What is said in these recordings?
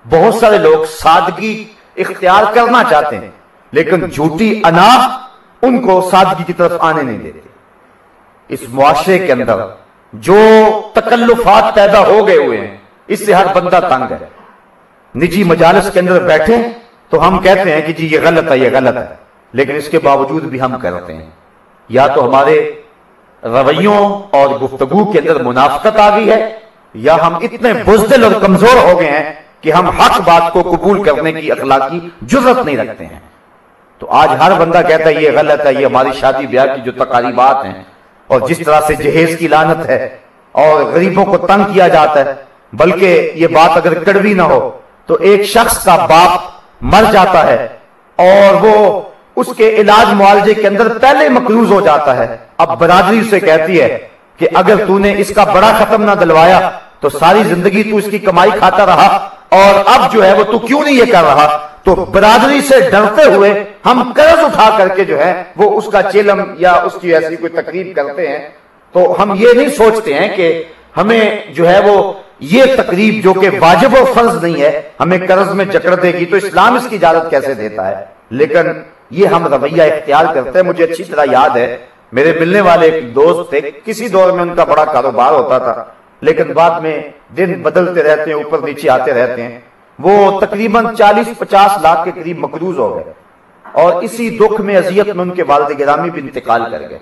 بہت سارے لوگ سادگی اختیار کرنا چاہتے ہیں لیکن جھوٹی انا ان کو سادگی کی طرف آنے نہیں دیتے۔ اس معاشرے کے اندر جو تکلفات پیدا ہو گئے ہوئے ہیں اس سے ہر بندہ تنگ ہے۔ نجی مجالس کے اندر بیٹھے تو ہم کہتے ہیں کہ جی یہ غلط ہے، یہ غلط ہے، لیکن اس کے باوجود بھی ہم کرتے ہیں۔ یا تو ہمارے رویوں اور گفتگو کے اندر منافقت آ گئی ہے، یا ہم اتنے بزدل اور کمزور ہو گئے ہیں کہ ہم حق بات کو قبول کرنے کی اخلاقی جرأت نہیں رکھتے ہیں۔ تو آج ہر بندہ کہتا ہے یہ غلط ہے، یہ ہماری شادی بیاہ کی جو تقاریبات ہیں اور جس طرح سے جہیز کی لعنت ہے اور غریبوں کو تنگ کیا جاتا ہے، بلکہ یہ بات اگر کڑوی نہ ہو تو ایک شخص کا باپ مر جاتا ہے اور وہ اس کے علاج معالجے کے اندر پہلے مقروض ہو جاتا ہے، اب برادری سے کہتی ہے کہ اگر تو نے اس کا بڑا ختم نہ دلوایا تو ساری زندگی تو اس کی کمائی کھاتا رہا اور اب جو ہے وہ تو کیوں نہیں یہ کر رہا؟ تو برادری سے ڈرتے ہوئے ہم قرض اٹھا کر کے جو ہے وہ اس کا چیلم یا اس کی ایسی کوئی تقریب کرتے ہیں۔ تو ہم یہ نہیں سوچتے ہیں کہ ہمیں جو ہے وہ یہ تقریب جو کہ واجب و فرض نہیں ہے ہمیں قرض میں جکڑ دے گی، تو اسلام اس کی اجازت کیسے دیتا ہے؟ لیکن یہ ہم رویہ اختیار کرتے ہیں۔ مجھے اچھی طرح یاد ہے، میرے ملنے والے ایک دوست تھے، کسی دور میں ان کا بڑا کاروبار ہوتا تھا لیکن بعد میں دن بدلتے رہتے ہیں، اوپر نیچے آتے رہتے ہیں۔ وہ تقریباً 40-50 لاکھ کے قریب مقروض ہو گئے اور اسی دکھ میں اذیت میں ان کے والد گرامی بھی انتقال کر گئے،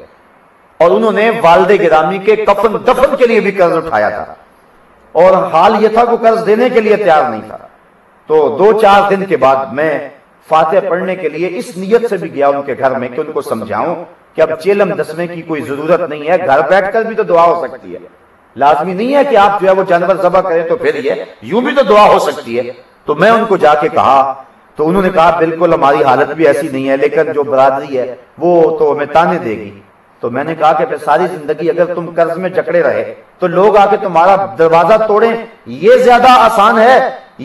اور انہوں نے والد گرامی کے کفن دفن کے لیے بھی قرض اٹھایا تھا، اور حال یہ تھا کہ قرض دینے کے لیے تیار نہیں تھا۔ تو 2-4 دن کے بعد میں فاتحہ پڑھنے کے لیے اس نیت سے بھی گیا ان کے گھر میں کہ ان کو سمجھاؤں کہ اب چیلم دسنے کی کوئی ضرورت نہیں ہے، گھر بیٹھ کر بھی تو دعا ہو سکتی ہے، لازمی نہیں ہے کہ آپ جو ہے وہ جانور ذبح کریں تو پھر یہ یوں بھی تو دعا ہو سکتی ہے۔ تو میں ان کو جا کے کہا تو انہوں نے کہا بالکل ہماری حالت بھی ایسی نہیں ہے، لیکن جو برادری ہے وہ تو ہمیں تانے دے گی۔ تو میں نے کہا کہ پھر ساری زندگی اگر تم قرض میں جکڑے رہے تو لوگ آ کے تمہارا دروازہ توڑیں یہ زیادہ آسان ہے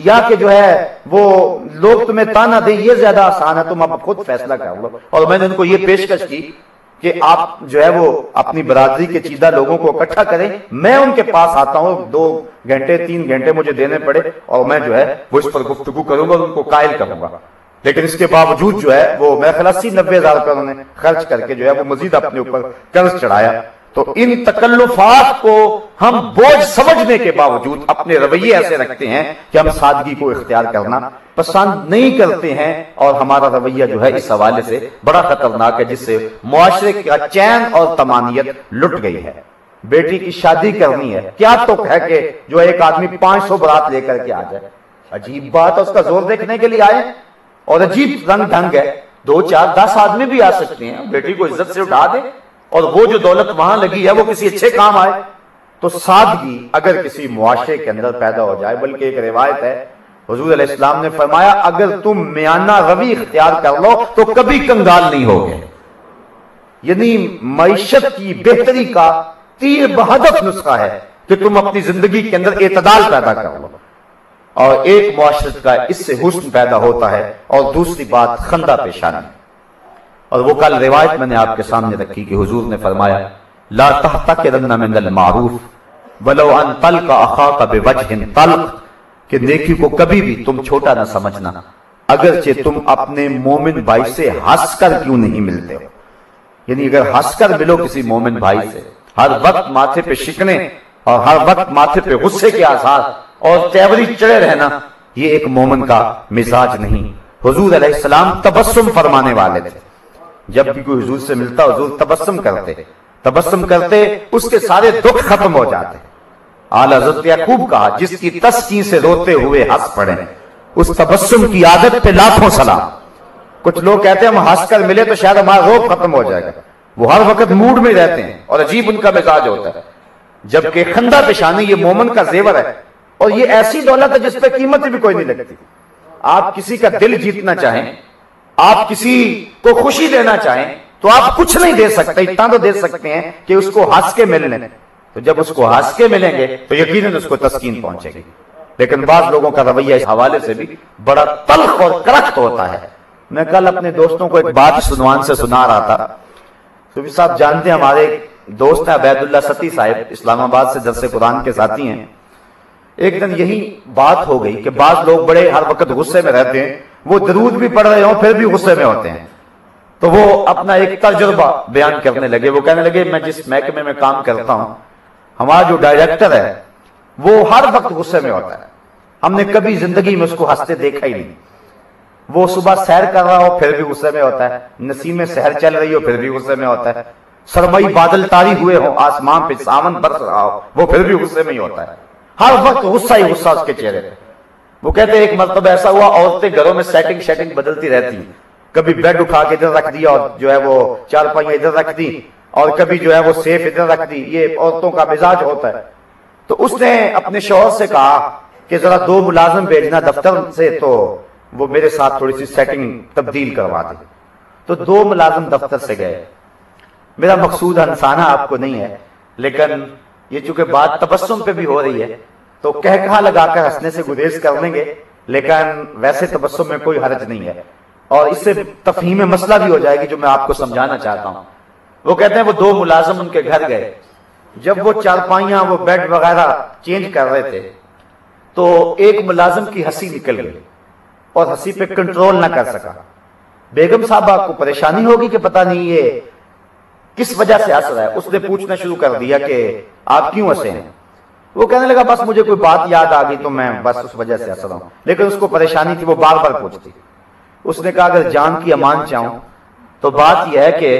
یا کہ جو ہے وہ لوگ تمہیں تانا دیں یہ زیادہ آسان ہے؟ تم اب خود فیصلہ کر لو۔ اور میں نے ان کو یہ پیشکش کی کہ آپ جو ہے وہ اپنی برادری کے چیدہ لوگوں کو اکٹھا کریں، میں ان کے پاس آتا ہوں، 2 گھنٹے 3 گھنٹے مجھے دینے پڑے اور میں جو ہے وہ اس پر گفتگو کروں گا، ان کو قائل کروں گا۔ لیکن اس کے باوجود جو ہے وہ میں خیال 80-90 ہزار روپے انہوں نے خرچ کر کے جو ہے وہ مزید اپنے اوپر قرض چڑھایا۔ تو ان تکلفات کو ہم بوجھ سمجھنے کے باوجود اپنے رویے ایسے رکھتے ہیں کہ ہم سادگی کو اختیار کرنا پسند نہیں کرتے ہیں، اور ہمارا رویہ جو ہے اس حوالے سے بڑا خطرناک ہے، جس سے معاشرے کا چین اور طمانینت لٹ گئی ہے۔ بیٹی کی شادی کرنی ہے، کیا تک ہے کہ جو ایک آدمی 500 برات لے کر کے آ جائے؟ عجیب بات ہے، اس کا زور دیکھنے کے لیے آئے اور عجیب رنگ ڈھنگ ہے، 2-4-10 آدمی بھی آ سکتے ہیں، بیٹی کو عزت سے اٹھا دے اور وہ جو دولت وہاں لگی ہے وہ کسی اچھے کام آئے۔ تو سادگی اگر کسی معاشرے کے اندر پیدا ہو جائے، بلکہ ایک روایت ہے حضور علیہ السلام نے فرمایا اگر تم میانہ روی اختیار کر لو تو کبھی کنگال نہیں ہوگے، یعنی معیشت کی بہتری کا تیر بہدف نسخہ ہے کہ تم اپنی زندگی کے اندر اعتدال پیدا کر لو، اور ایک معاشرت کا اس سے حسن پیدا ہوتا ہے۔ اور دوسری بات خندہ پیشانی، اور وہ کل روایت میں نے آپ کے سامنے رکھی کہ حضور نے فرمایا لا تحتقرن من المعروف ولو ان تلق اخاک بوجہ طلق، کہ نیکی کو کبھی بھی تم چھوٹا نہ سمجھنا اگرچہ تم اپنے مومن بھائی سے ہنس کر کیوں نہیں ملتے ہو۔ یعنی اگر ہنس کر ملو کسی مومن بھائی سے، ہر وقت ماتھے پہ شکنے اور ہر وقت ماتھے پہ غصے کے آثار اور تیوری چڑھے رہنا، یہ ایک مومن کا مزاج نہیں۔ حضور علیہ السلام تبسم فرمانے والے تھے، جب بھی کوئی حضور سے ملتا حضور تبسم کرتے اس کے سارے دکھ ختم ہو جاتے۔ اعلیٰ حضرت یعقوب کہا جس کی تسکین سے روتے ہوئے ہنس پڑے، اس تبسم کی عادت پہ لاکھوں سلام۔ کچھ لوگ کہتے ہیں ہم ہنس کر ملے تو شاید ہمارا روب ختم ہو جائے گا، وہ ہر وقت موڈ میں رہتے ہیں اور عجیب ان کا مزاج ہوتا ہے، جبکہ خندہ پیشانی یہ مومن کا زیور ہے، اور یہ ایسی دولت ہے جس پہ قیمت بھی کوئی نہیں لگتی۔ آپ کسی کا دل جیتنا چاہیں، آپ کسی کو خوشی دینا چاہیں تو آپ کچھ نہیں دے سکتے، اتنا تو دے سکتے ہیں کہ اس کو ہنس کے مل لیں، تو جب اس کو ہنس کے ملیں گے تو یقیناً اس کو تسکین پہنچے گی۔ لیکن بعض لوگوں کا رویہ اس حوالے سے بھی بڑا تلخ اور کرخت ہوتا ہے۔ میں کل اپنے دوستوں کو ایک بات سنوان سے سنا رہا تھا، صوفی صاحب جانتے ہیں ہمارے دوست ہیں عبید اللہ ستی صاحب، اسلام آباد سے درس قرآن کے ساتھی ہیں۔ ایک دن یہی بات ہو گئی کہ بعض لوگ بڑے ہر وقت غصے میں رہتے ہیں، وہ درود بھی پڑھ رہے ہوں پھر بھی غصے میں ہوتے ہیں. تو وہ اپنا ایک تجربہ بیان کرنے لگے. وہ کہنے لگے میں جس محکمے میں کام کرتا ہوں، ہمارا جو ڈائریکٹر ہے وہ ہر وقت غصے میں ہوتا ہے. ہم نے کبھی زندگی میں اس کو ہنستے دیکھا ہی نہیں. وہ صبح سیر کر رہا ہو پھر بھی غصے میں ہوتا ہے، نسیم سحر چل رہی ہو پھر بھی غصے میں ہوتا ہے، سرمئی بادل طاری ہوئے ہو، آسمان پہ ساون برس رہا ہو، وہ پھر بھی غصے میں ہی ہوتا ہے. ہر وقت غصہ ہی غصہ اس کے چہرے پہ. وہ کہتے ہیں ایک مرتبہ ایسا ہوا، عورتیں گھروں میں سیٹنگ بدلتی رہتی ہیں. کبھی بیڈ اٹھا کے ادھر رکھ دیا اور جو ہے وہ چارپائیاں ادھر رکھ دی، اور کبھی جو ہے وہ سیف ادھر رکھ دی. یہ عورتوں کا مزاج ہوتا ہے. تو اس نے اپنے شوہر سے کہا کہ ذرا 2 ملازم بھیجنا دفتر سے، تو وہ میرے ساتھ تھوڑی سی سیٹنگ تبدیل کروا دے. تو 2 ملازم دفتر سے گئے. میرا مقصود ہنسانا آپ کو نہیں ہے، لیکن یہ چونکہ بات تبسم پہ بھی ہو رہی ہے تو کہا لگا کر ہنسنے سے گریز کر لیں گے، لیکن ویسے تبسم میں کوئی حرج نہیں ہے، اور اس سے تفہیم مسئلہ بھی ہو جائے گی جو میں آپ کو سمجھانا چاہتا ہوں. وہ کہتے ہیں وہ 2 ملازم ان کے گھر گئے. جب وہ چارپائیاں وہ بیڈ وغیرہ چینج کر رہے تھے تو ایک ملازم کی ہنسی نکل گئی اور ہنسی پہ کنٹرول نہ کر سکا. بیگم صاحبہ کو پریشانی ہوگی کہ پتہ نہیں یہ کس وجہ سے ہنس رہا ہے. اس نے پوچھنا شروع کر دیا کہ آپ کیوں ہنسے ہیں؟ وہ کہنے لگا بس مجھے کوئی بات یاد آ گئی تو میں بس اس وجہ سے ہنس رہا ہوں. لیکن اس کو پریشانی تھی، وہ بار بار پوچھتی. اس نے کہا اگر جان کی امان چاہوں تو بات یہ ہے کہ